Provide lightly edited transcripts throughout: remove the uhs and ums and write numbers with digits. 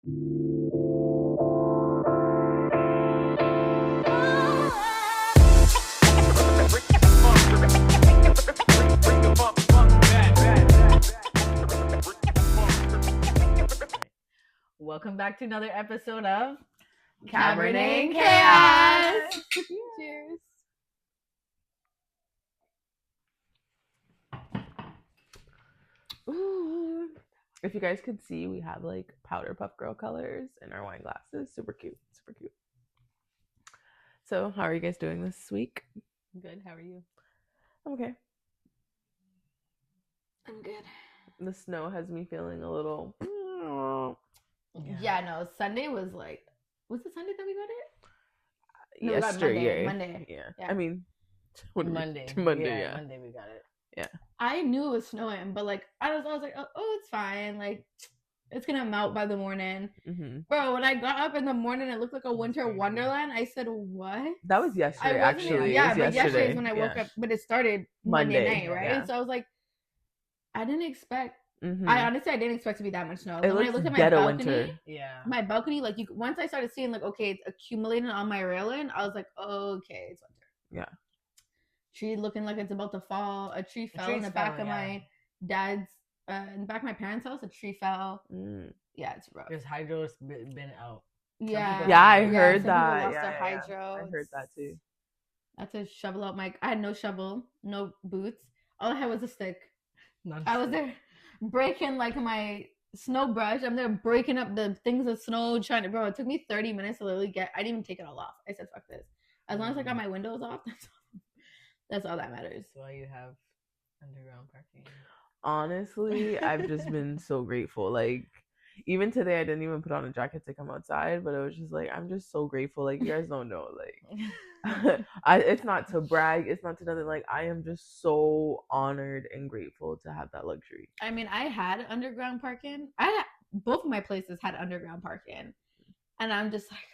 Welcome back to another episode of Cabernet&Chaos. Cheers. Ooh. If you guys could see, we have like powder puff girl colors in our wine glasses. Super cute. Super cute. So, how are you guys doing this week? Good. How are you? I'm okay. I'm good. The snow has me feeling a little. Yeah, no, Sunday was like, was it Sunday that we got it? No, Yesterday. Monday. Yeah. I mean, Monday. Yeah. Monday we got it. Yeah. I knew it was snowing, but like, I was like, oh, it's fine. Like, it's gonna melt by the morning. Mm-hmm. Bro, when I got up in the morning, it looked like a winter wonderland. I said, what? That was yesterday, actually. Yeah, but yesterday yesterday is when I woke up, but it started Monday night, right? Yeah. So I was like, I didn't expect. Mm-hmm. I honestly, I didn't expect to be that much snow. It when I looks looked at my dead of balcony, winter. Yeah. My balcony, like once I started seeing like, okay, it's accumulating on my railing, I was like, okay, it's winter. Yeah. Tree looking like it's about to fall. A tree fell in the back of my dad's, in the back of my parents' house. A tree fell. Yeah, it's rough. Because hydro's been out. Yeah. Yeah, I heard that. Lost Yeah, their hydro. I heard that too. I had to shovel out I had no shovel, no boots. All I had was a stick. I was there breaking like my snow brush. I'm there breaking up the things of snow, trying to, bro, it took me 30 minutes to literally I didn't even take it all off. I said, fuck this. As long as I got my windows off, that's all that matters. That's why you have underground parking. Honestly, I've just been so grateful. Like, even today, I didn't even put on a jacket to come outside, but it was just like, I'm just so grateful. Like, you guys don't know. Like, it's not to brag. It's not to nothing. Like, I am just so honored and grateful to have that luxury. I mean, I had underground parking. Both of my places had underground parking. And I'm just like,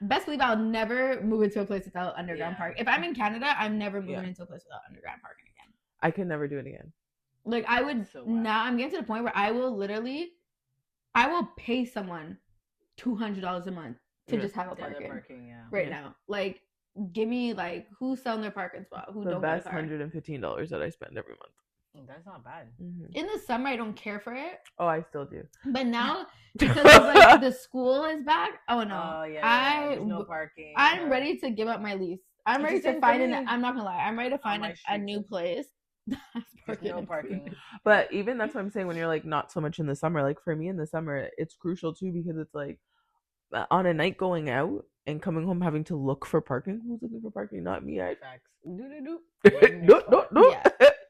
best believe I'll never move into a place without underground parking. If I'm in Canada, I'm never moving into a place without underground parking again. I can never do it again. Like, I would, now I'm getting to the point where I will pay someone $200 a month to just have a parking now. Like, give me, like, who's selling their parking spot? Who the don't best $115 that I spend every month. That's not bad. Mm-hmm. In the summer, I don't care for it. Oh, I still do. But now, because like, the school is back, oh no. Oh, yeah. There's no parking. I'm ready to give up my lease. I'm ready to find I'm not gonna lie. I'm ready to find a new place. No parking. But even that's what I'm saying, when you're like not so much in the summer, like for me in the summer, it's crucial too, because it's like on a night going out and coming home having to look for parking. Who's looking for parking? Not me. Facts. No. Yeah.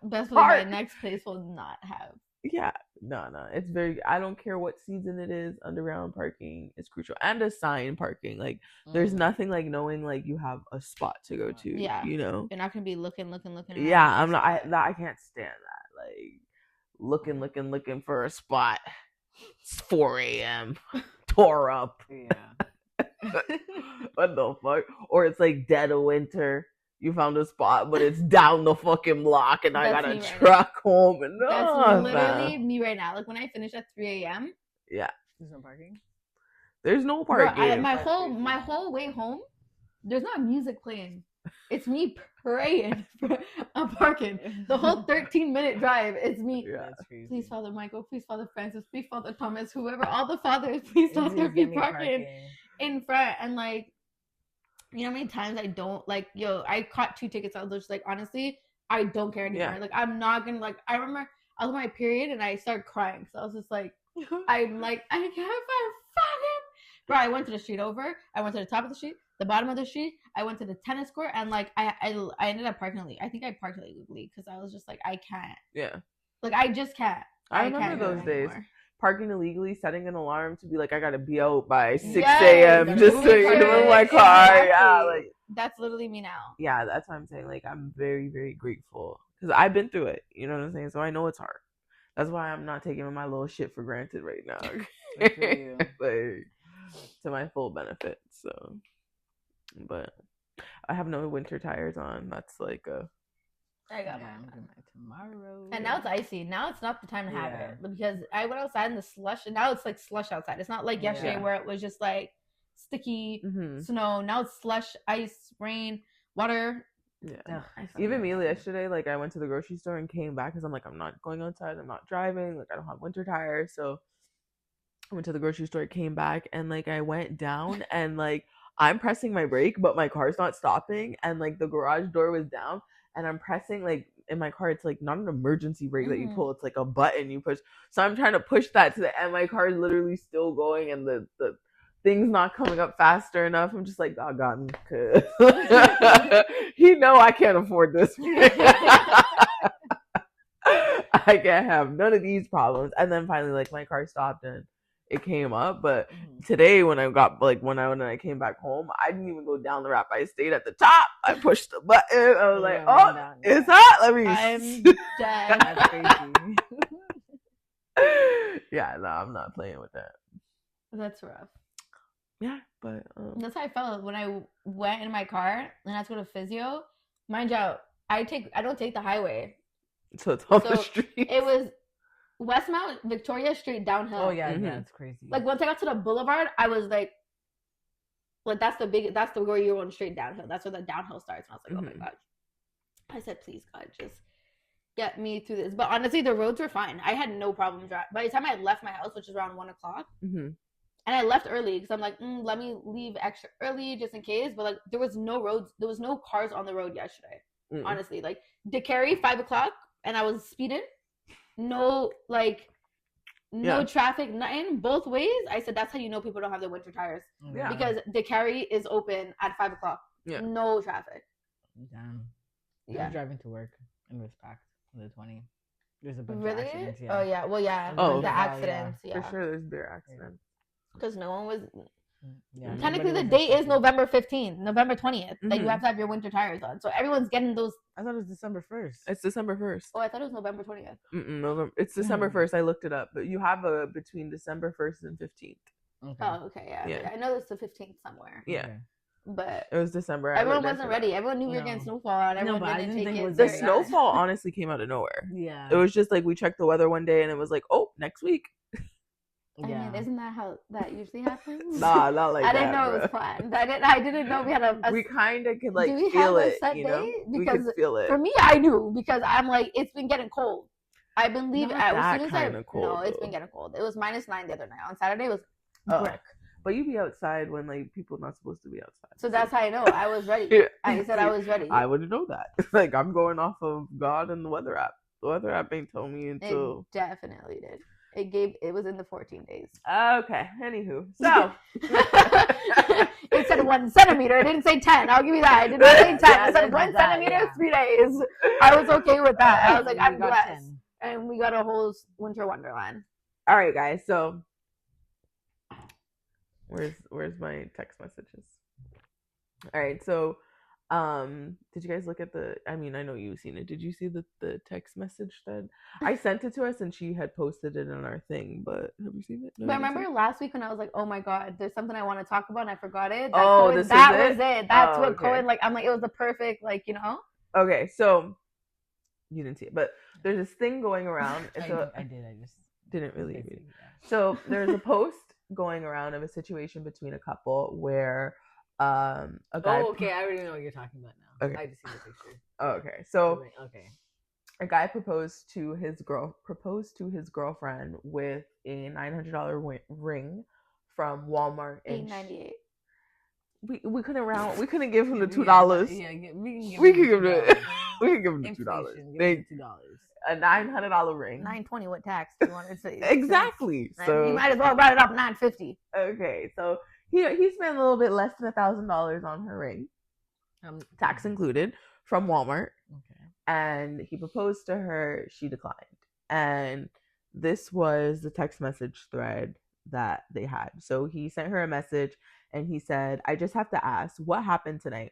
That's what my next place will not have. Yeah. No. It's very, I don't care what season it is, underground parking is crucial. And assigned parking. Like, there's nothing like knowing like you have a spot to go to. Yeah. You know? You're not gonna be looking. Yeah, I'm not, I can't stand that. Like, looking for a spot. It's 4 a.m. Tore up. Yeah. What the fuck? Or it's like dead of winter. You found a spot, but it's down the fucking block, and I gotta truck home. And that's literally me right now. Like when I finish at 3 a.m. Yeah. There's no parking. There's no parking. Bro, my whole way home, there's not music playing. It's me praying for a parking. The whole 13-minute drive, it's me. Yeah. Please, Father Michael. Please, Father Francis. Please, Father Thomas. Whoever, all the fathers, please let there be parking in front. And like, you know how many times I don't, like, I caught 2 tickets. I was just like, honestly, I don't care anymore. Yeah. Like, I'm not gonna, like, I remember I was on my period and I started crying. So I was just like, I'm like, I can't find fucking. Bro, I went to the street over. I went to the top of the street, the bottom of the street. I went to the tennis court, and like, I ended up parking illegally. I think I parked illegally because I was just like, I can't. Yeah. Like, I just can't. I remember those days. Parking illegally, setting an alarm to be like, I gotta be out by 6 a.m. just so you know my car. Exactly. Yeah, like that's literally me now. Yeah, that's what I'm saying. Like, I'm very, very grateful because I've been through it. You know what I'm saying? So I know it's hard. That's why I'm not taking my little shit for granted right now. Like, to my full benefit. So, but I have no winter tires on. That's like a I got I'm mine. doing mine tomorrow. And now it's icy. Now it's not the time to have it because I went outside in the slush, and now it's like slush outside. It's not like yesterday where it was just like sticky snow. Now it's slush, ice, rain, water. Yeah. Even me yesterday, like I went to the grocery store and came back because I'm like, I'm not going outside. I'm not driving. Like I don't have winter tires. So I went to the grocery store, came back, and like I went down and like I'm pressing my brake, but my car's not stopping. And like the garage door was down and I'm pressing like in my car, it's like not an emergency brake that you pull. It's like a button you push. So I'm trying to push that to the end. My car is literally still going and the things not coming up faster enough. I'm just like, oh God, he know I can't afford this. I can't have none of these problems. And then finally, like my car stopped and it came up. But today, when I came back home, I didn't even go down the ramp. I stayed at the top. I pushed the button. I was like, oh, it's hot. Let me. I'm dead. That's crazy. Yeah, no, I'm not playing with that. That's rough. Yeah, but that's how I felt when I went in my car and I had to go to physio. Mind you, I don't take the highway. So it's on the street. It was Westmount, Victoria Street downhill. Oh yeah, yeah, it's crazy. Like once I got to the boulevard, I was like that's the where you're going straight downhill. That's where the downhill starts. And I was like, oh my God. I said, please God, just get me through this. But honestly, the roads were fine. I had no problem driving. By the time I left my house, which was around 1:00, and I left early because I'm like, let me leave extra early just in case. But like, there was no roads, there was no cars on the road yesterday. Honestly, like DeCarry 5:00, and I was speeding. No, like, no traffic, nothing. Both ways. I said that's how you know people don't have their winter tires. Yeah. Because DeCarry is open at 5:00. Yeah. No traffic. Damn. Yeah. I'm driving to work and it was packed on the 20. There's a bunch of accidents. Yeah. Oh yeah. Well, yeah. Oh, the accidents. Yeah. For sure, there's beer accidents. Because no one was. Yeah, technically, the date is November 15th, November 20th, that you have to have your winter tires on. So everyone's getting those. I thought it was December 1st. It's December 1st. Oh, I thought it was November 20th. November. It's December 1st. I looked it up, but you have between December 1st and 15th. Okay. Oh, okay, yeah. I know it's the 15th somewhere. Yeah. But it was December. Everyone wasn't ready. Everyone knew we were getting snowfall, and everyone didn't take it. The snowfall honestly came out of nowhere. Yeah. It was just like we checked the weather one day, and it was like, oh, next week. I mean, isn't that how that usually happens? Nah, not like that. I didn't know it was planned. I didn't know we had a we kind of could like do we feel have it, a set you know? Day? We could feel it. For me, I knew because I'm like, it's been getting cold. I've been leaving as soon as cold. No, it's been getting cold. It was -9 the other night. On Saturday, it was brick. But you be outside when like people not supposed to be outside. So that's how I know I was ready. I said I was ready. I wouldn't know that. Like I'm going off of God and the weather app. The weather app ain't told me until. It definitely did. It was in the 14 days. Okay. Anywho, so it said 1 centimeter. It didn't say 10. I'll give you that. I did not say 10. It said 1 centimeter, 3 days. I was okay with that. I was like, I'm blessed. And we got a whole winter wonderland. All right, guys. So where's my text messages? All right. So did you guys look at I know you've seen it. Did you see the text message thread? I sent it to us and she had posted it on our thing, but have you seen it? No, but remember last week when I was like, oh my God, there's something I want to talk about and I forgot it? That was it. That's what Cohen, like, I'm like, it was the perfect, like, you know? Okay, so you didn't see it, but there's this thing going around. I did. I just didn't really read it. So there's a post going around of a situation between a couple where a guy. Oh, okay. I already know what you're talking about now. Okay. I just see the picture. Oh, okay. So okay. A guy proposed to his girlfriend with a $900 ring from Walmart. $8.98. We couldn't give him the $2. Yeah, we could give him the $2. $2. A $900 ring. $9.20 with tax. You want to say exactly. So you might as well write it up $9.50. Okay, so he spent a little bit less than $1,000 on her ring, tax included, from Walmart. Okay. And he proposed to her. She declined. And this was the text message thread that they had. So he sent her a message and he said, I just have to ask, what happened tonight?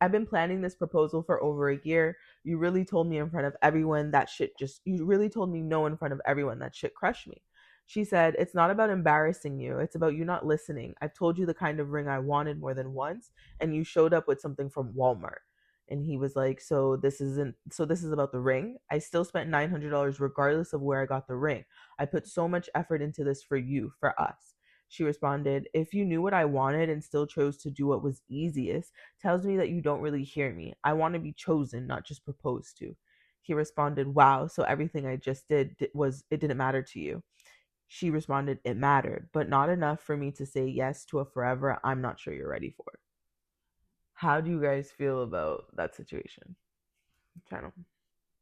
I've been planning this proposal for over a year. You really told me in front of everyone that shit you really told me no in front of everyone that shit crushed me. She said, it's not about embarrassing you. It's about you not listening. I've told you the kind of ring I wanted more than once, and you showed up with something from Walmart. And he was like, so this is about the ring. I still spent $900 regardless of where I got the ring. I put so much effort into this for you, for us. She responded, if you knew what I wanted and still chose to do what was easiest, tells me that you don't really hear me. I want to be chosen, not just proposed to. He responded, wow, so everything I just did it didn't matter to you. She responded, it mattered, but not enough for me to say yes to a forever I'm not sure you're ready for. How do you guys feel about that situation? Channel.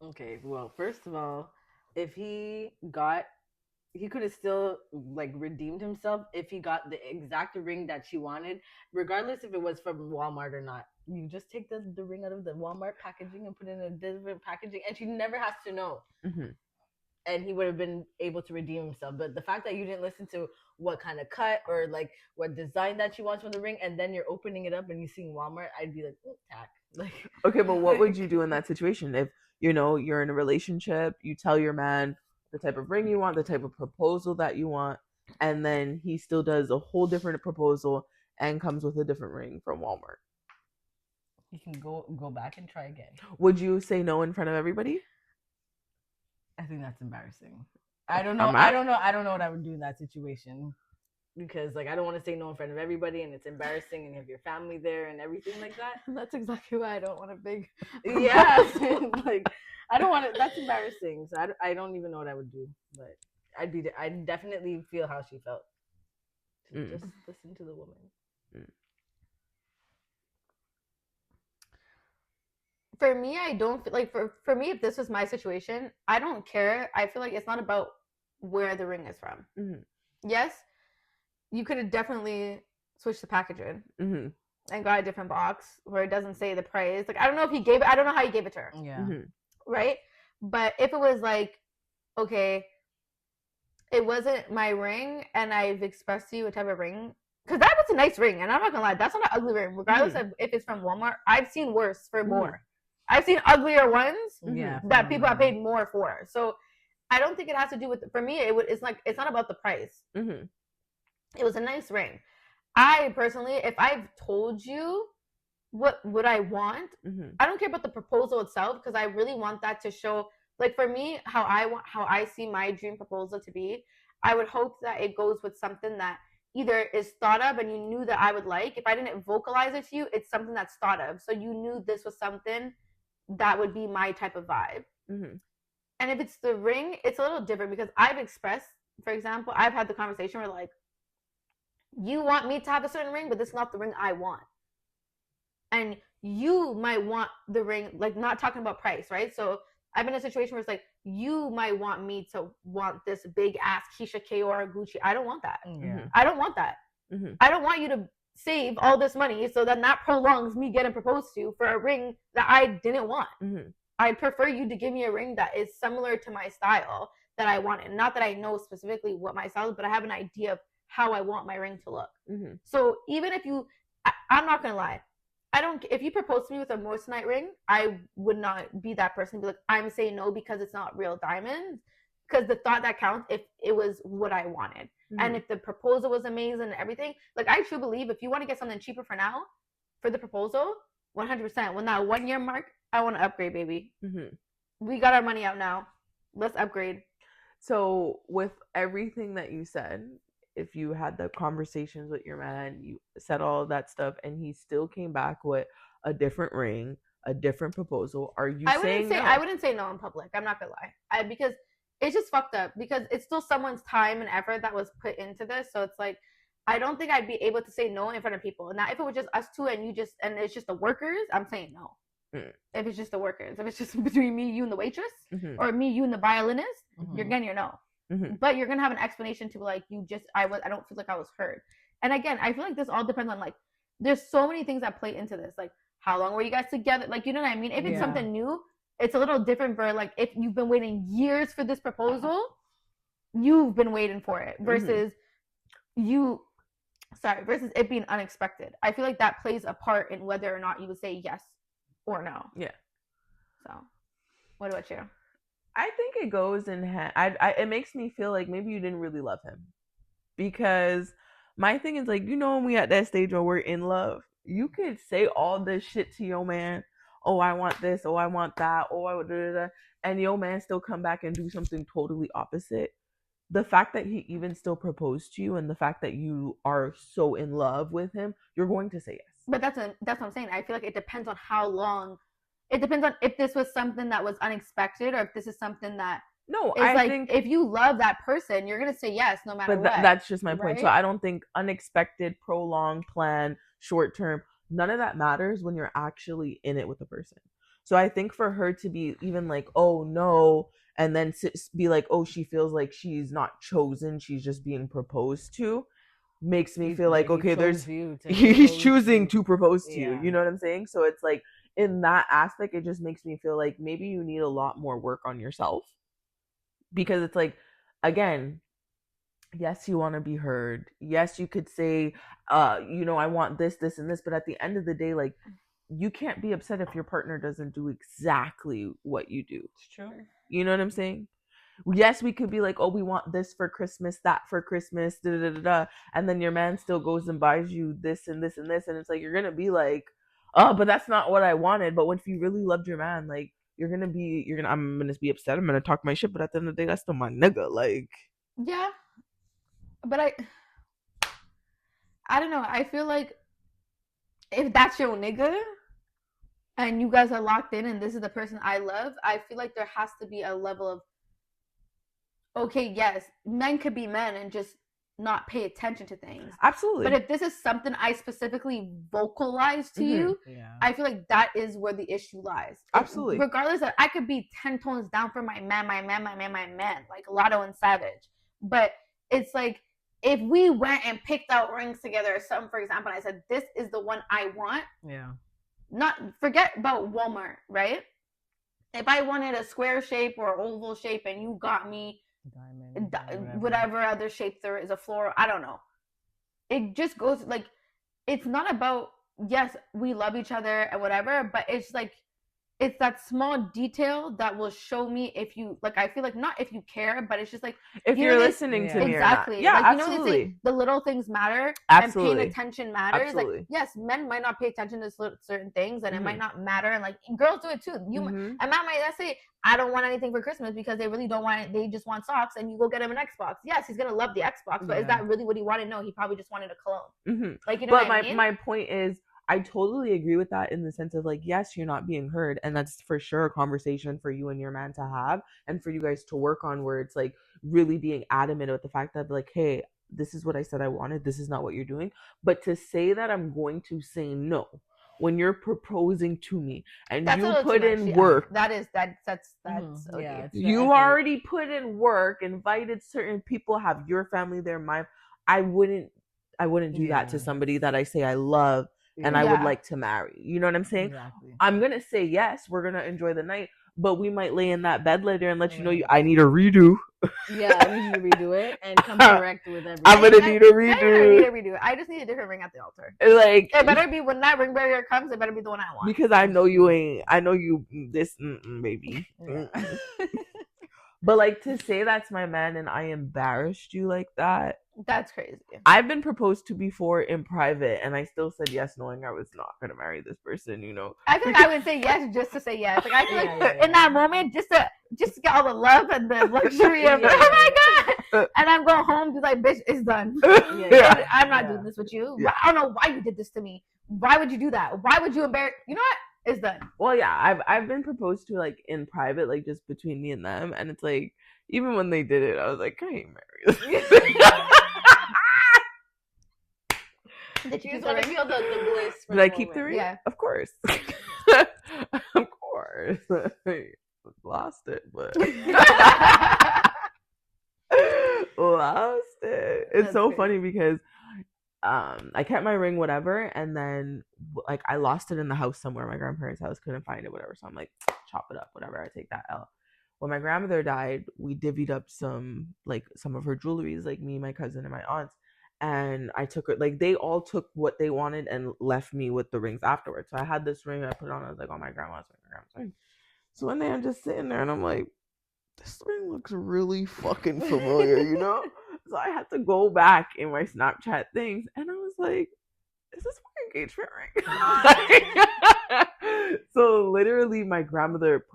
Okay, well, first of all, if he could have still like redeemed himself if he got the exact ring that she wanted, regardless if it was from Walmart or not. You just take the ring out of the Walmart packaging and put it in a different packaging, and she never has to know. Mm-hmm. And he would have been able to redeem himself. But the fact that you didn't listen to what kind of cut or like what design that she wants from the ring, and then you're opening it up and you're seeing Walmart, I'd be like, tack. Like, okay, but what would you do in that situation if you're in a relationship, you tell your man the type of ring you want, the type of proposal that you want, and then he still does a whole different proposal and comes with a different ring from Walmart? You can go back and try again. Would you say no in front of everybody? I think that's embarrassing. I don't know what I would do in that situation, because like I don't want to say no in front of everybody, and it's embarrassing, and you have your family there and everything like that. That's exactly why I don't want a big. Yeah, like I don't want to. That's embarrassing. So I don't even know what I would do, but I'd definitely feel how she felt. Just listen to the woman. For me, I don't feel like for me, if this was my situation, I don't care. I feel like it's not about where the ring is from. Mm-hmm. Yes, you could have definitely switched the packaging and got a different box where it doesn't say the price. Like I don't know if he gave it. I don't know how he gave it to her. Yeah. Mm-hmm. Right. But if it was like, okay, it wasn't my ring, and I've expressed to you a type of ring, because that was a nice ring, and I'm not gonna lie, that's not an ugly ring. Regardless of if it's from Walmart, I've seen worse for more. I've seen uglier ones that people have paid more for. So I don't think it has to do with. For me, it's not about the price. Mm-hmm. It was a nice ring. I personally, if I've told you what I want, I don't care about the proposal itself, because I really want that to show. Like for me, how I see my dream proposal to be, I would hope that it goes with something that either is thought of and you knew that I would like. If I didn't vocalize it to you, it's something that's thought of. So you knew this was something that would be my type of vibe. And if it's the ring, it's a little different, because I've expressed, for example, I've had the conversation where like, you want me to have a certain ring, but this is not the ring I want. And you might want the ring, like not talking about price, right? So I've been in a situation where it's like, you might want me to want this big ass Keisha K or Gucci. I don't want that. I don't want that. I don't want you to save all this money so then that prolongs me getting proposed to for a ring that I didn't want. I prefer you to give me a ring that is similar to my style that I wanted. Not that I know specifically what my style is, but I have an idea of how I want my ring to look. So even if I'm not gonna lie, if you propose to me with a moissanite ring, I would not be that person to be like, I'm saying no because it's not real diamonds. Because the thought that counts if it was what I wanted. And if the proposal was amazing and everything, like I truly believe if you want to get something cheaper for now, for the proposal, 100%. When that 1 year mark, I want to upgrade, baby. We got our money out now. Let's upgrade. So with everything that you said, if you had the conversations with your man, you said all of that stuff, and he still came back with a different ring, a different proposal, are you saying no? I wouldn't say no in public. I'm not gonna lie. Because it's just fucked up, because it's still someone's time and effort that was put into this. So it's like, I don't think I'd be able to say no in front of people. Now, if it was just us two and it's just the workers, I'm saying no. If it's just the workers, if it's just between me, you, and the waitress, or me, you, and the violinist, you're getting your no. But you're gonna have an explanation to be like, I don't feel like I was heard. And again, I feel like this all depends on like, there's so many things that play into this. Like, how long were you guys together? Like, you know what I mean? If it's something new, it's a little different for like, if you've been waiting years for this proposal, you've been waiting for it versus versus it being unexpected. I feel like that plays a part in whether or not you would say yes or no. Yeah. So, what about you? I think it goes in hand. It makes me feel like maybe you didn't really love him, because my thing is like, when we at that stage where we're in love, you could say all this shit to your man, oh, I want this, oh, I want that, oh, I would, and your man still come back and do something totally opposite. The fact that he even still proposed to you and the fact that you are so in love with him, you're going to say yes. But that's what I'm saying. I feel like it depends on how long. It depends on if this was something that was unexpected or if this is something that I think if you love that person, you're gonna say yes no matter what. That's just my point. So I don't think unexpected, prolonged, plan, short term, none of that matters when you're actually in it with the person. So I think for her to be even like, oh no, and then be like, oh, she feels like she's not chosen, she's just being proposed to, makes me feel like, okay, he's choosing to propose to you. You know what I'm saying? So it's like, in that aspect, it just makes me feel like maybe you need a lot more work on yourself. Because it's like, again, yes, you want to be heard. Yes, you could say, I want this, this, and this. But at the end of the day, like, you can't be upset if your partner doesn't do exactly what you do. It's true. You know what I'm saying? Yes, we could be like, oh, we want this for Christmas, that for Christmas, da da da da, and then your man still goes and buys you this and this and this, and it's like, you're gonna be like, oh, but that's not what I wanted. But if you really loved your man, like, I'm gonna be upset, I'm gonna talk my shit, but at the end of the day, that's still my nigga. Like, yeah, but I don't know. I feel like if that's your nigga and you guys are locked in and this is the person I love, I feel like there has to be a level of, okay, yes, men could be men and just not pay attention to things. Absolutely. But if this is something I specifically vocalize to you, I feel like that is where the issue lies. Absolutely. Regardless of, I could be 10 tones down for my man, like Lotto and Savage. But it's like, if we went and picked out rings together or something, for example, and I said, this is the one I want. Yeah. Not forget about Walmart, right? If I wanted a square shape or oval shape and you got me diamond, whatever other shape there is, a floral, I don't know. It just goes like, it's not about, yes, we love each other and whatever, but it's like, it's that small detail that will show me if you, like, I feel like not if you care, but it's just like, if you're listening to me. Exactly. Yeah, like, absolutely. You know, they say the little things matter. Absolutely. And paying attention matters. Absolutely. Like, yes, men might not pay attention to certain things and it might not matter. And like, girls do it too. A man might, let's say, I don't want anything for Christmas because they really don't want it. They just want socks, and you go get him an Xbox. Yes, he's going to love the Xbox, but is that really what he wanted? No, he probably just wanted a cologne. Like, you know what I mean? My point is, I totally agree with that in the sense of like, yes, you're not being heard. And that's for sure a conversation for you and your man to have and for you guys to work on, where it's like really being adamant with the fact that like, hey, this is what I said I wanted. This is not what you're doing. But to say that I'm going to say no when you're proposing to me and you put in work. That's okay. You already put in work, invited certain people, have your family there, mine. I wouldn't do that to somebody that I say I love and I would like to marry. You know what I'm saying? Exactly. I'm going to say yes, we're going to enjoy the night, but we might lay in that bed later and let you know I need a redo. Yeah, I need you to redo it and come correct with everything. I'm going to need a redo. I just need a different ring at the altar. Like, it better be, when that ring barrier comes, it better be the one I want. Because I know you this, maybe. But like, to say that's my man and I embarrassed you like that, that's crazy. I've been proposed to before in private and I still said yes, knowing I was not going to marry this person, you know. I feel like I would say yes just to say yes. Like, I feel like in that moment, just to get all the love and the luxury of, oh my God. And I'm going home be like, bitch, it's done. I'm not doing this with you. Yeah. I don't know why you did this to me. Why would you do that? Why would you embarrass? You know what? It's done. Well, yeah, I've been proposed to like in private, like just between me and them, and it's like, even when they did it, I was like, I ain't married. Did you just want to feel the bliss? Did I keep the ring? Yeah, of course. Of course. I lost it, but lost it. It's so funny because I kept my ring, whatever, and then like I lost it in the house somewhere, my grandparents' house, couldn't find it, whatever. So I'm like, chop it up, whatever. I take that L. When my grandmother died, we divvied up some of her jewelries, like me, my cousin, and my aunts. And I took it, like they all took what they wanted and left me with the rings afterwards. So I had this ring I put on. I was like, oh, my grandma's ring. So one day I'm just sitting there and I'm like, this ring looks really fucking familiar, you know? So I had to go back in my Snapchat things and I was like, is this my engagement ring? So literally my grandmother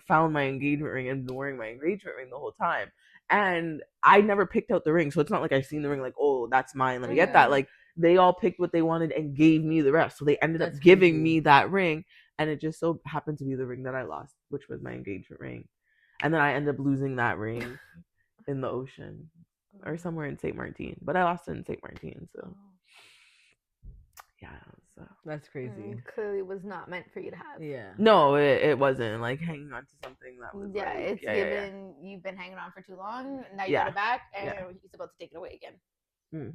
found my engagement ring and been wearing my engagement ring the whole time. And I never picked out the ring. So it's not like I seen the ring like, oh, that's mine. Let me get that. Like they all picked what they wanted and gave me the rest. So they ended up giving me that ring. And it just so happened to be the ring that I lost, which was my engagement ring. And then I ended up losing that ring in the ocean or somewhere in St. Martin. But I lost it in St. Martin. So yeah. So that's crazy. Clearly was not meant for you to have. Yeah. No, it wasn't like hanging on to something that was you've been hanging on for too long. Now you got it back, and he's about to take it away again.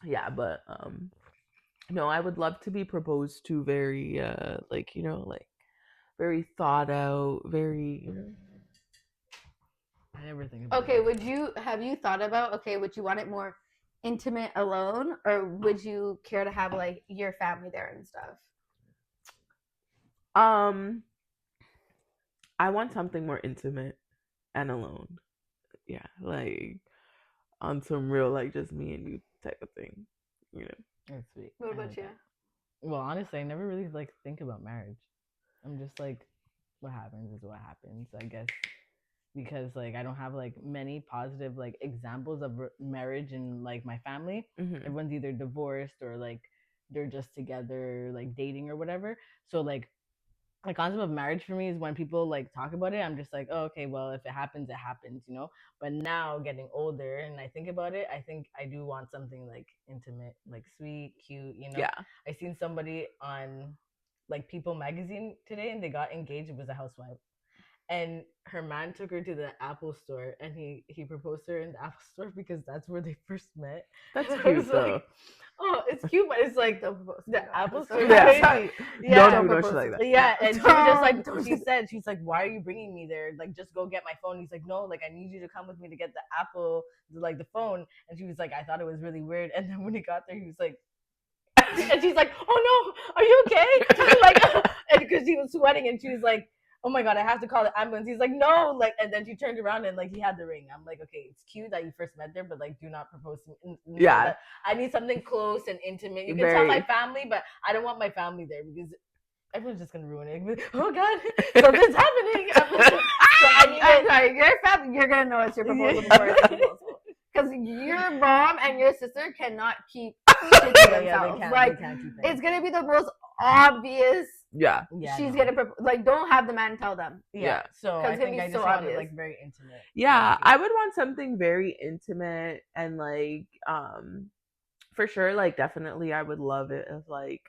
Yeah, but no, I would love to be proposed to very very thought out, very I never think about have you thought about would you want it more intimate alone, or would you care to have like your family there and stuff? I want something more intimate and alone. Yeah, like on some real like just me and you type of thing, you know. That's sweet. What about you? Well, honestly, I never really like think about marriage. I'm just like, what happens is what happens, I guess, because like I don't have like many positive like examples of marriage in like my family. Everyone's either divorced or like they're just together like dating or whatever. So like the concept of marriage for me is when people like talk about it, I'm just like, oh, okay, well, if it happens, it happens, you know. But now getting older and I think about it, I think I do want something like intimate, like sweet, cute, you know. Yeah. I seen somebody on like People magazine today and they got engaged. It was a housewife. And her man took her to the Apple store and he proposed to her in the Apple store because that's where they first met. That's cute though. Like, oh, it's cute, but it's like the Apple store. Yeah. Yeah. Don't do shit like that. Yeah, and she was just like, she's like, why are you bringing me there? Like, just go get my phone. He's like, no, like, I need you to come with me to get the Apple, like the phone. And she was like, I thought it was really weird. And then when he got there, he was like, and she's like, oh no, are you okay? Like, and because she was sweating, and she was like, oh my god, I have to call the ambulance. He's like, no, like, and then she turned around and like he had the ring. I'm like, okay, it's cute that you first met there, but like, do not propose to me. Yeah, I need something close and intimate. You can tell my family, but I don't want my family there because everyone's just gonna ruin it. Oh god, something's happening. So I'm sorry, your family, you're gonna know it's your proposal before it's proposal. Because your mom and your sister cannot keep shit to themselves. They can't keep it. It's gonna be the most obvious. Yeah. She's gonna like, don't have the man tell them. Yeah. So I think I just want it like very intimate. Yeah, I would want something very intimate and like for sure, like definitely I would love it if like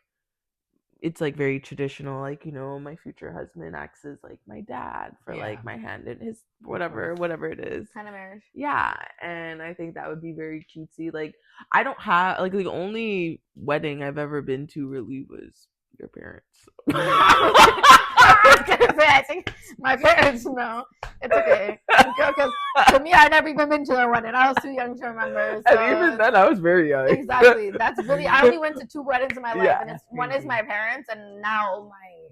it's like very traditional, like, you know, my future husband acts as like my dad for like my hand in his whatever it is. Kind of marriage. Yeah, and I think that would be very cutesy. Like I don't have like the only wedding I've ever been to really was your parents. I was gonna say, I think my parents know. It's okay. Because to me, I never even been to their wedding. I was too young to remember. So. And even then, I was very young. Exactly. That's really. I only went to 2 weddings in my life, and one is my parents, and now my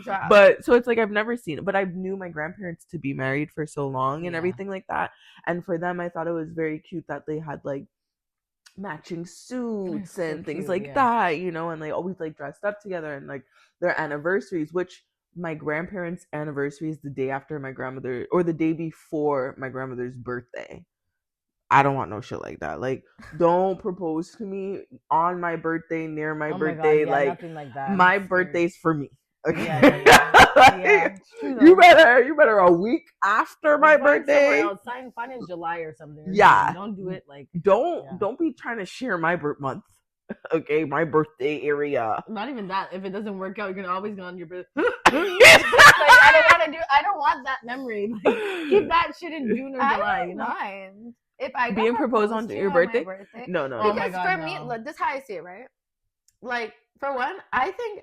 job. But so it's like I've never seen it, but I knew my grandparents to be married for so long and everything like that. And for them, I thought it was very cute that they had like matching suits and things like that, you know, and they always like dressed up together, and like their anniversaries, which my grandparents' anniversary is the day after my grandmother or the day before my grandmother's birthday. I don't want no shit like that. Like, don't propose to me on my birthday, near my birthday. God, like that. My birthday's for me. Okay. You better a week after my birthday. Find in July or something. Don't do it like. Don't be trying to share my birth month. Okay, my birthday area. Not even that. If it doesn't work out, you're gonna always go on your birthday. I don't want that memory. Like, keep that shit in June or July. You know? Mind if I being proposed on your birthday. No. Because for me, look, this is how I see it, right? Like, for one, I think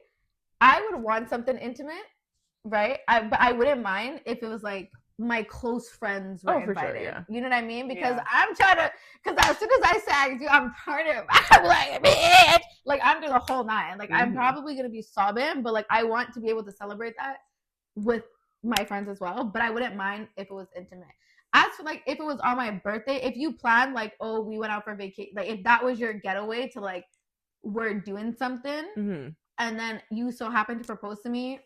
I would want something intimate, right? But I wouldn't mind if it was like my close friends were invited. Sure, you know what I mean? Because I'm trying to, because as soon as I say I do, I'm part of, I'm like, bitch! Like, I'm doing the whole 9. Like, I'm probably going to be sobbing, but like, I want to be able to celebrate that with my friends as well. But I wouldn't mind if it was intimate. As for like, if it was on my birthday, if you planned like, oh, we went out for vacation, like if that was your getaway to like we're doing something, and then you so happen to propose to me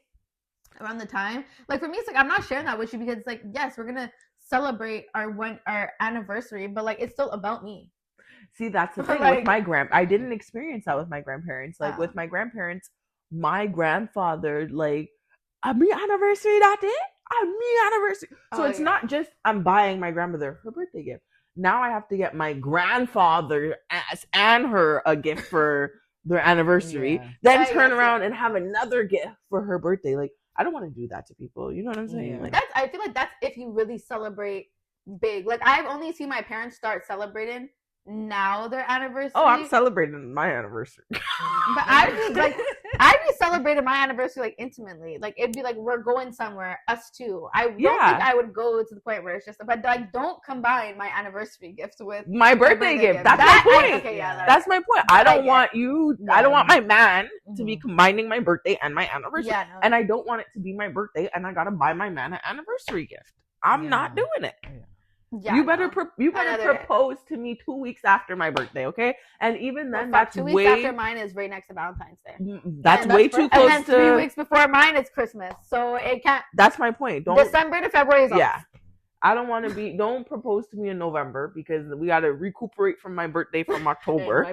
around the time. Like for me, it's like I'm not sharing that with you because it's like, yes, we're gonna celebrate our anniversary, but like it's still about me. See, that's the thing Like, with my I didn't experience that with my grandparents. Like with my grandparents, my grandfather, like, a me anniversary that day, a me anniversary. So it's not just I'm buying my grandmother her birthday gift. Now I have to get my grandfather and her a gift for their anniversary, then turn around and have another gift for her birthday. Like, I don't want to do that to people. You know what I'm saying? Like, that's, I feel like that's if you really celebrate big. Like I've only seen my parents start celebrating now their anniversary. Oh, I'm celebrating my anniversary. But I'd be celebrating my anniversary like intimately. Like it'd be like we're going somewhere, us two. I don't think I would go to the point where it's just, but like don't combine my anniversary gifts with my birthday gift. That's my point. That's my point. I don't want you. I don't want my man to be combining my birthday and my anniversary. Yeah, no. And I don't want it to be my birthday and I gotta buy my man an anniversary gift. I'm not doing it. Yeah, you better propose to me 2 weeks after my birthday, okay? And even then, that's 2 weeks after mine is right next to Valentine's Day. That's way too close. And then 3 weeks before mine is Christmas, so it can't. That's my point. December to February is off. Yeah, I don't want to be. Don't propose to me in November because we got to recuperate from my birthday from October,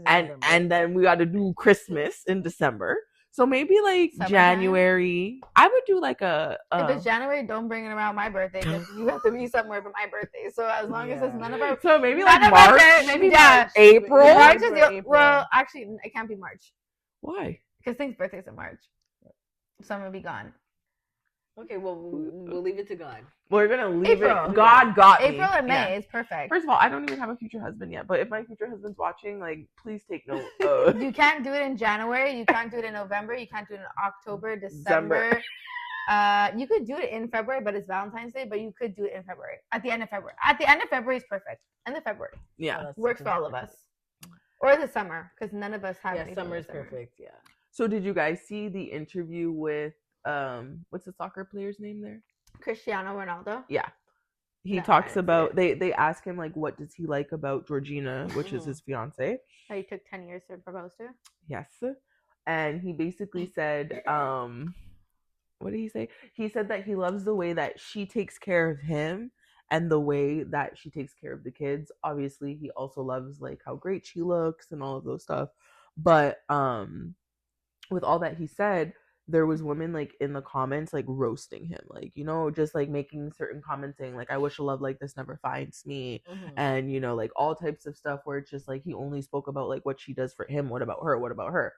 and then we got to do Christmas in December. So maybe like January. I would do like a. If it's January, don't bring it around my birthday because you have to be somewhere for my birthday. So as long as it's none of our. So maybe like March, maybe March, April. March is well, actually, it can't be March. Why? Because things birthdays in March. Summer will be gone. Okay, well, we'll leave it to God. We're gonna leave it. God got me. April and May is perfect. First of all, I don't even have a future husband yet, but if my future husband's watching, like, please take note. You can't do it in January. You can't do it in November. You can't do it in October, December. You could do it in February, but it's Valentine's Day. But you could do it in February. At the end of February. At the end of February is perfect. End of February. Yeah, works for all of us. Or the summer, because none of us have. Yeah, summer is perfect. Yeah. So did you guys see the interview with what's the soccer player's name there? Cristiano Ronaldo. Yeah. He talks about they ask him like what does he like about Georgina, which is his fiance. That he took 10 years to propose to. Yes. And he basically said, what did he say? He said that he loves the way that she takes care of him and the way that she takes care of the kids. Obviously, he also loves like how great she looks and all of those stuff. But with all that he said, there was women like in the comments like roasting him, like, you know, just like making certain comments saying like, I wish a love like this never finds me, and you know, like all types of stuff where it's just like he only spoke about like what she does for him. What about her? What about her?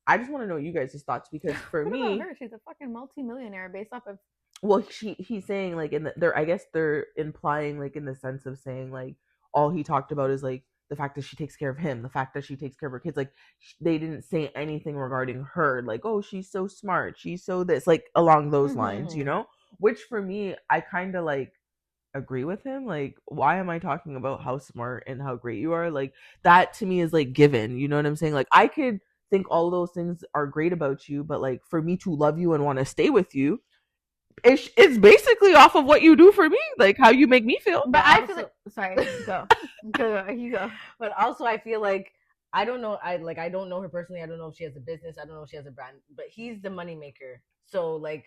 I just want to know you guys' thoughts because for me, about her? She's a fucking multi-millionaire based off of. Well, he's saying like in the, I guess they're implying like in the sense of saying like all he talked about is like the fact that she takes care of him, the fact that she takes care of her kids. Like they didn't say anything regarding her, like, oh, she's so smart, she's so this, like along those lines, you know. Which for me, I kind of like agree with him. Like, why am I talking about how smart and how great you are? Like that to me is like given. You know what I'm saying? Like I could think all those things are great about you, but like for me to love you and want to stay with you, it's basically off of what you do for me, like how you make me feel. But I feel like, sorry, go. You go. But also I feel like I don't know her personally. I don't know if she has a business. I don't know if she has a brand, but he's the money maker. So like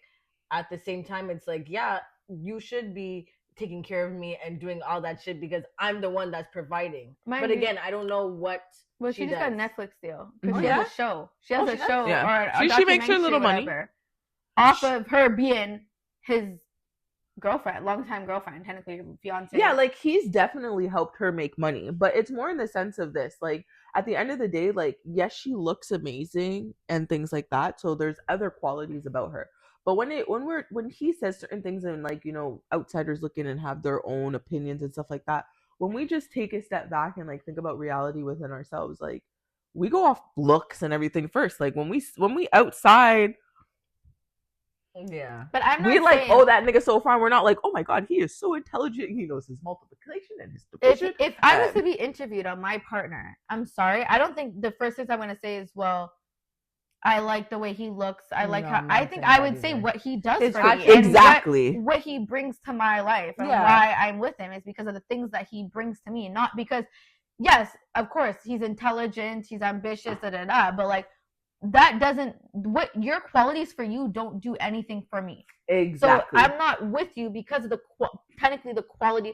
at the same time, it's like, yeah, you should be taking care of me and doing all that shit because I'm the one that's providing. But again, I don't know what. Well, she just got a Netflix deal because she has a show. She has a show, yeah. She makes her little money off of her being his girlfriend, longtime girlfriend, technically fiance. Yeah, like he's definitely helped her make money, but it's more in the sense of this. Like at the end of the day, like yes, she looks amazing and things like that. So there's other qualities about her. But when he says certain things and like, you know, outsiders look in and have their own opinions and stuff like that, when we just take a step back and like think about reality within ourselves, like we go off looks and everything first. Like when we outside. Yeah, but I'm not we like, oh, that nigga so far. We're not like, oh my god, he is so intelligent. He knows his multiplication and his division. If I was to be interviewed on my partner, I'm sorry, I don't think the first things I'm going to say is, well, I like the way he looks. I like how. I think I would say what he does for me. Exactly. What he brings to my life and why I'm with him is because of the things that he brings to me, not because yes, of course, he's intelligent, he's ambitious, but like that doesn't what your qualities for you don't do anything for me. Exactly. So I'm not with you because of technically the quality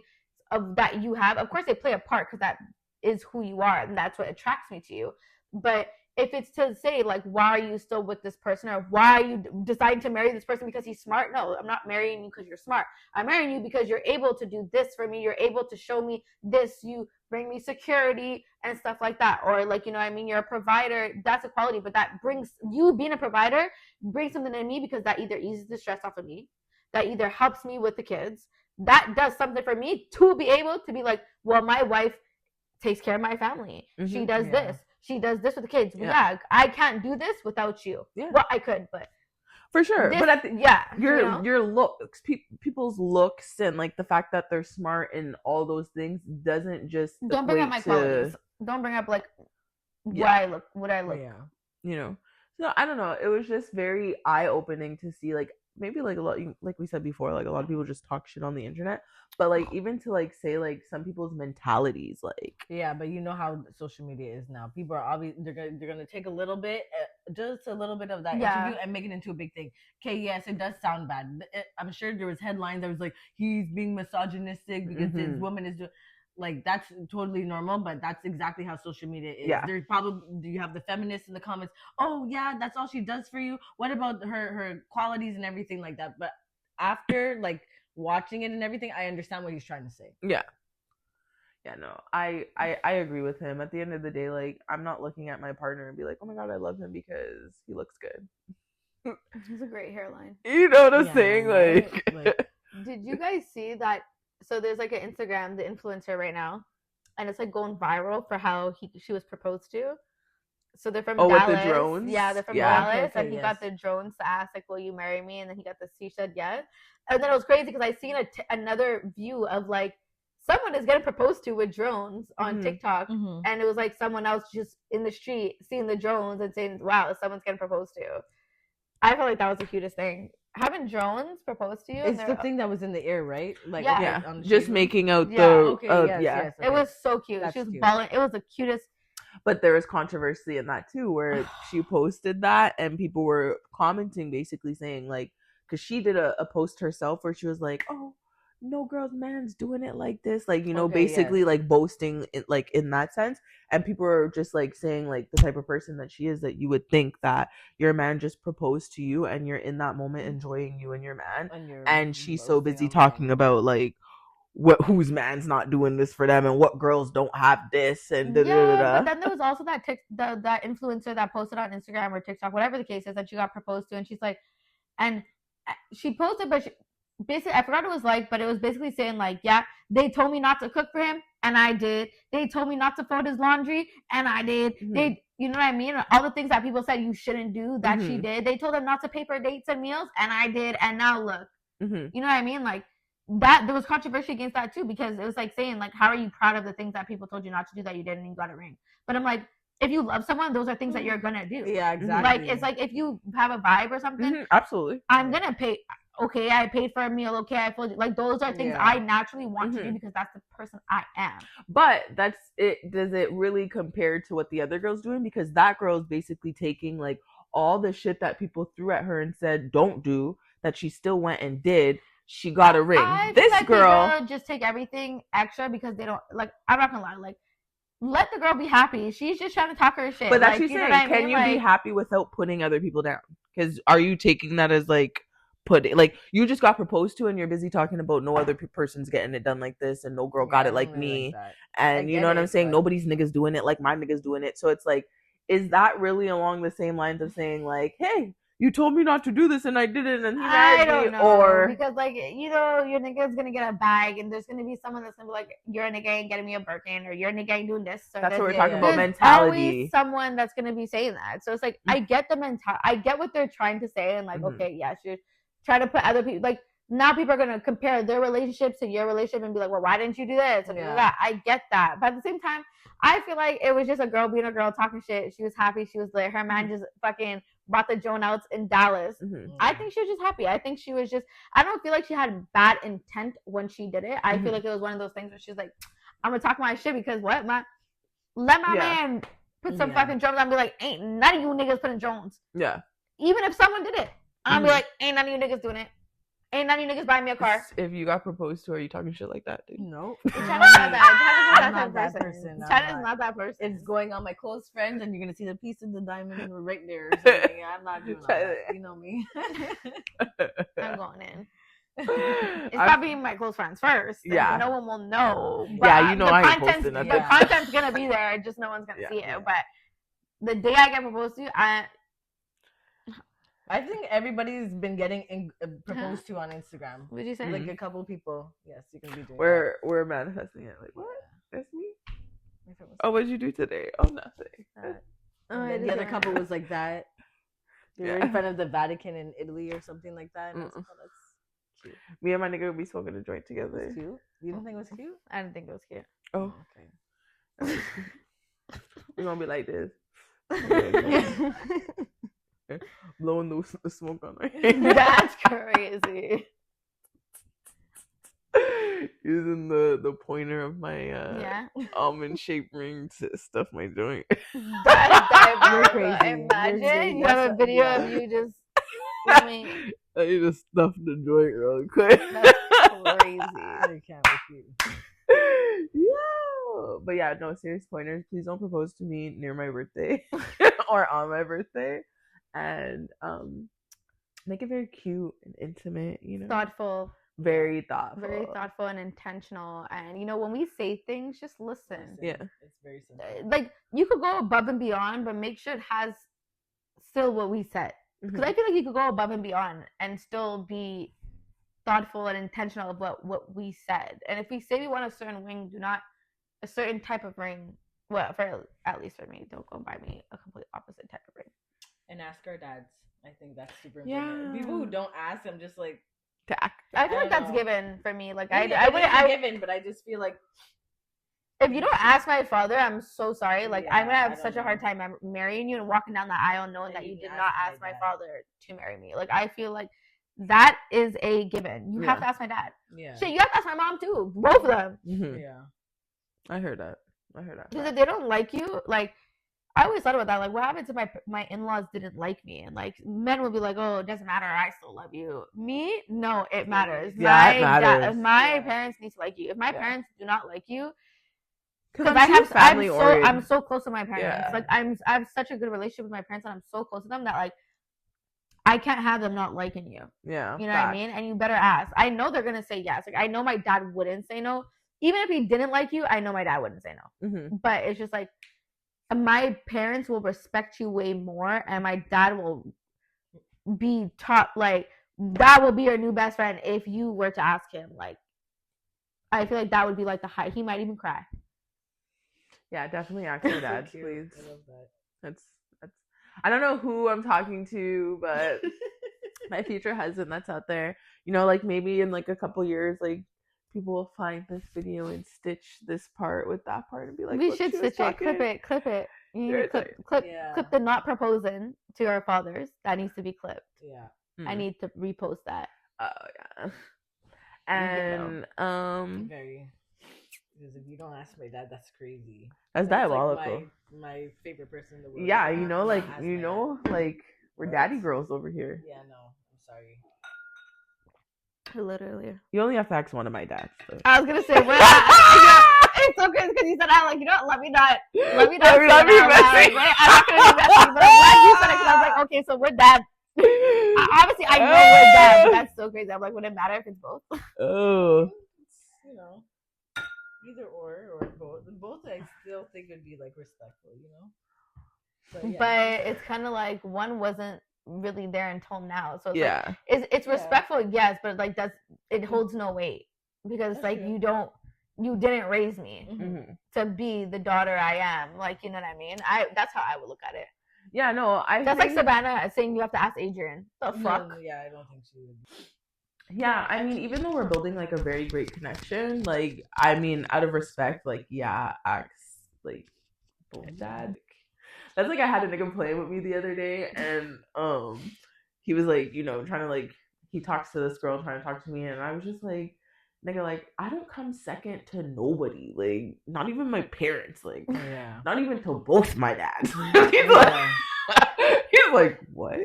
of that you have. Of course, they play a part because that is who you are and that's what attracts me to you. But if it's to say like, why are you still with this person, or why are you deciding to marry this person because he's smart? No, I'm not marrying you because you're smart. I'm marrying you because you're able to do this for me. You're able to show me this. You bring me security and stuff like that. Or like, you know what I mean? You're a provider. That's a quality, but that brings you being a provider brings something to me because that either eases the stress off of me, that either helps me with the kids, that does something for me to be able to be like, well, my wife takes care of my family. Mm-hmm. She does this. She does this with the kids. Yeah, I can't do this without you. Yeah. Well, I could, but for sure. This, but your looks, people's looks, and like the fact that they're smart and all those things doesn't just don't bring up my qualities. Don't bring up like what I look. Yeah, you know. So I don't know. It was just very eye opening to see like maybe like a lot, like we said before, like a lot of people just talk shit on the internet, but like even to like say like some people's mentalities, like yeah, but you know how social media is now. People are obviously they're gonna take a little bit, just a little bit of that interview and make it into a big thing. Okay, yes, it does sound bad. I'm sure there was headlines that was like he's being misogynistic because this woman is doing. Like that's totally normal, but that's exactly how social media is. Yeah. There's probably you have the feminists in the comments. Oh yeah, that's all she does for you. What about her qualities and everything like that? But after like watching it and everything, I understand what he's trying to say. Yeah. Yeah, no, I agree with him. At the end of the day, like I'm not looking at my partner and be like, oh my god, I love him because he looks good. He's a great hairline. You know what I'm saying? Like, did you guys see that? So there's like an Instagram, the influencer right now, and it's like going viral for how she was proposed to. So they're from Dallas. With the drones? Yeah, they're from Dallas. Okay, and he got the drones to ask like, will you marry me? And then he said yes. And then it was crazy because I seen another view of like someone is getting proposed to with drones on TikTok. Mm-hmm. And it was like someone else just in the street seeing the drones and saying, wow, someone's getting proposed to. I felt like that was the cutest thing. Having drones propose to you. It's the thing that was in the air, right? Like just making out the yes. It was so cute. That's she was balling. It was the cutest. But there was controversy in that too, where she posted that and people were commenting basically saying like, because she did a post herself where she was like, oh, no girl's man's doing it like this, like, you know, basically like boasting it, like in that sense. And people are just like saying like the type of person that she is, that you would think that your man just proposed to you and you're in that moment enjoying you and your man, and she's so busy talking about like whose man's not doing this for them and what girls don't have this and but then there was also that that influencer that posted on Instagram or TikTok, whatever the case is, that she got proposed to, and she's like, and she posted, but basically, I forgot what it was like, but it was basically saying like, yeah, they told me not to cook for him, and I did. They told me not to fold his laundry, and I did. Mm-hmm. You know what I mean? All the things that people said you shouldn't do, that she did. They told them not to pay for dates and meals, and I did. And now look, you know what I mean? Like that, there was controversy against that too, because it was like saying like, how are you proud of the things that people told you not to do that you did and you got a ring? But I'm like, if you love someone, those are things that you're gonna do. Yeah, exactly. Like it's like if you have a vibe or something, absolutely, I'm gonna pay. Okay, I paid for a meal. Okay, I feel like those are things I naturally want to do because that's the person I am. But that's it. Does it really compare to what the other girl's doing? Because that girl's basically taking like all the shit that people threw at her and said don't do, that she still went and did. She got a ring. This girl just take everything extra because they don't like. I'm not gonna lie, like. Let the girl be happy. She's just trying to talk her shit. But that's what she's saying. Can you be happy without putting other people down? Because are you taking that as like like you just got proposed to and you're busy talking about no other person's getting it done like this and no girl got it like me, like and you know what I'm saying? Nobody's niggas doing it like my niggas doing it. So it's like, is that really along the same lines of saying like, hey, you told me not to do this and I did it and he I don't know, or because like, you know, your nigga's gonna get a bag and there's gonna be someone that's gonna be like, your nigga ain't getting me a Birkin, or your nigga ain't doing this. So that's what we're talking about, mentality. Always someone that's gonna be saying that. So it's like, I get the I get what they're trying to say, and like, okay, yeah, she try to put other people, like now people are gonna compare their relationships to your relationship and be like, well, why didn't you do this and that? I get that, but at the same time, I feel like it was just a girl being a girl talking shit. She was happy, she was lit. Her man just fucking brought the drone outs in Dallas. I think she was just happy. I think she was just, I don't feel like she had bad intent when she did it. I feel like it was one of those things where she was like, I'm gonna talk my shit because what, let my man put some fucking drones. I'll be like, ain't none of you niggas putting drones. Yeah. Even if someone did it, I'll be like, ain't none of you niggas doing it. Ain't none of you niggas buying me a car. If you got proposed to, are you talking shit like that, dude? Nope. China's not that. I'm not that person. China's not that person. It's going on my close friends, and you're gonna see the piece of the diamond right there. Or something. I'm not doing all that. You know me. I'm going in. It's probably my close friends first. Yeah. No one will know. But yeah, you know I ain't posting nothing. The content's gonna be there. Just no one's gonna see it. But the day I get proposed to, I think everybody's been getting proposed to on Instagram. What did you say? Like a couple people. Yes, you can be doing. We're manifesting it. Like what? That's me. Oh, what did you do today? Oh, nothing. And the other couple was like that. They were in front of the Vatican in Italy or something like that. And I was like, oh, that's cute. Me and my nigga would be smoking a joint together. It was cute. You didn't think it was cute? I didn't think it was cute. Oh, okay. We're gonna be like this. Blowing the smoke on her. That's crazy. Using the pointer of my almond shaped ring to stuff my joint. That's crazy. Imagine you have a video of you just. I just stuffed the joint real quick. That's crazy. I can't with you. Yeah, but yeah, no serious pointers. Please don't propose to me near my birthday or on my birthday. And make it very cute and intimate, you know. Thoughtful. Very thoughtful. Very thoughtful and intentional. And you know, when we say things, just listen. Yeah. It's very simple. Like you could go above and beyond, but make sure it has still what we said. Because I feel like you could go above and beyond and still be thoughtful and intentional about what we said. And if we say we want a certain ring, do not a certain type of ring. Well, for at least for me, don't go buy me a complete opposite type of ring. And ask our dads. I think that's super important. People who don't ask, I'm just like to act. I feel like that's given for me. Like I given, but I just feel like if you don't ask my father, I'm so sorry. Like I'm gonna have such a hard time marrying you and walking down the aisle knowing that you did not ask my father to marry me. Like I feel like that is a given. You have to ask my dad. Yeah. Shit, you have to ask my mom too. Both of them. Mm-hmm. Yeah. I heard that. Because if they don't like you, like. I always thought about that. Like, what happens if my in-laws didn't like me? And, like, men would be like, oh, it doesn't matter. I still love you. Me? No, it matters. Yeah, it matters. My parents need to like you. If my parents do not like you, because I'm so close to my parents. Yeah. Like, I have such a good relationship with my parents, and I'm so close to them that, like, I can't have them not liking you. Yeah. You know what I mean? And you better ask. I know they're going to say yes. Like, I know my dad wouldn't say no. Even if he didn't like you, I know my dad wouldn't say no. Mm-hmm. But it's just, like, my parents will respect you way more, and my dad will be taught, like, that will be your new best friend if you were to ask him. Like, I feel like that would be, like, the high. He might even cry. Yeah, definitely ask your dad, please. I love that. That's. I don't know who I'm talking to, but my future husband that's out there. You know, like, maybe in, like, a couple years, like, people will find this video and stitch this part with that part and be like, we should stitch it, clip it. You need to clip the not proposing to our fathers. That needs to be clipped. Yeah. I need to repost that. Oh yeah. And very, because if you don't ask my dad, that's crazy. That's diabolical. Like my favorite person in the world. Yeah, you know, like we're daddy girls over here. Yeah, no, I'm sorry. Literally. You only have to ask one of my dads. So. I was gonna say, it's so crazy because you said that, like, you know what, let me not be messy. I'm not gonna be messy, but I'm glad you said it because I was like, okay, so we're dads. Obviously, I know we're dads. That's so crazy. I'm like, would it matter if it's both? Oh. You know, either or both. Both, I still think would be like respectful, you know. But it's kind of like one wasn't really there until now, so it's it's respectful, yes, but like it holds no weight because that's like true. You didn't raise me to be the daughter I am, like, you know what I mean. That's how I would look at it. Yeah, no, that's like Savannah saying you have to ask Adrian. The fuck? Yeah, I don't think she would. Yeah, I mean, even though we're building like a very great connection, like, I mean, out of respect, like, yeah, ask like both dad. That's like I had a nigga play with me the other day, and he was like, you know, trying to like, he talks to this girl trying to talk to me, and I was just like, Nigga, like, I don't come second to nobody. Like, not even my parents. Like, Yeah. not even to both my dads. He's like, he's like, what?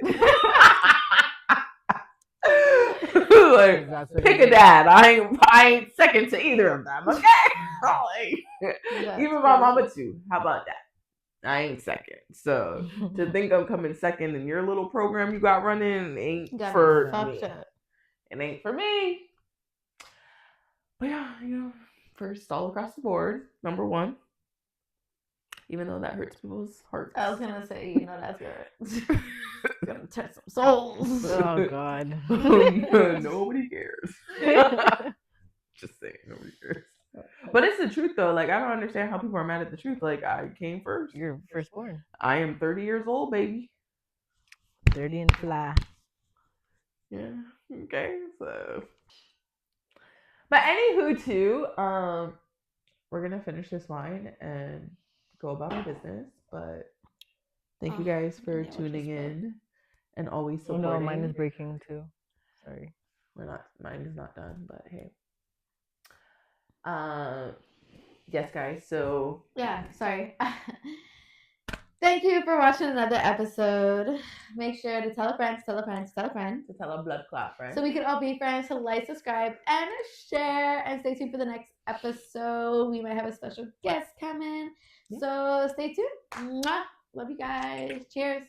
Like, pick a dad. I ain't second to either of them. Okay. Like, even my mama too. How about that? I ain't second. So to think I'm coming second in your little program you got running ain't for me. It ain't for me. But yeah, first all across the board, number one. Even though that hurts people's hearts. I was gonna say, that's good. It's gonna touch some souls. Oh God. Nobody cares. Just saying, nobody cares. But it's the truth though. Like, I don't understand how people are mad at the truth. Like, I came first. You're firstborn. I am 30 years old, baby. 30 and fly. Yeah. Okay. So. But anywho, too, we're gonna finish this wine and go about our business. But thank you guys for tuning in and always supporting. Oh no, mine is breaking too. Sorry. Mine is not done, but hey. Yes, guys. So yeah, sorry. Thank you for watching another episode. Make sure to tell a friend, tell a friend, tell a friend. To tell a blood clot friend. So we can all be friends. So like, subscribe, and share. And stay tuned for the next episode. We might have a special guest coming. Yeah. So stay tuned. Mwah. Love you guys. Cheers.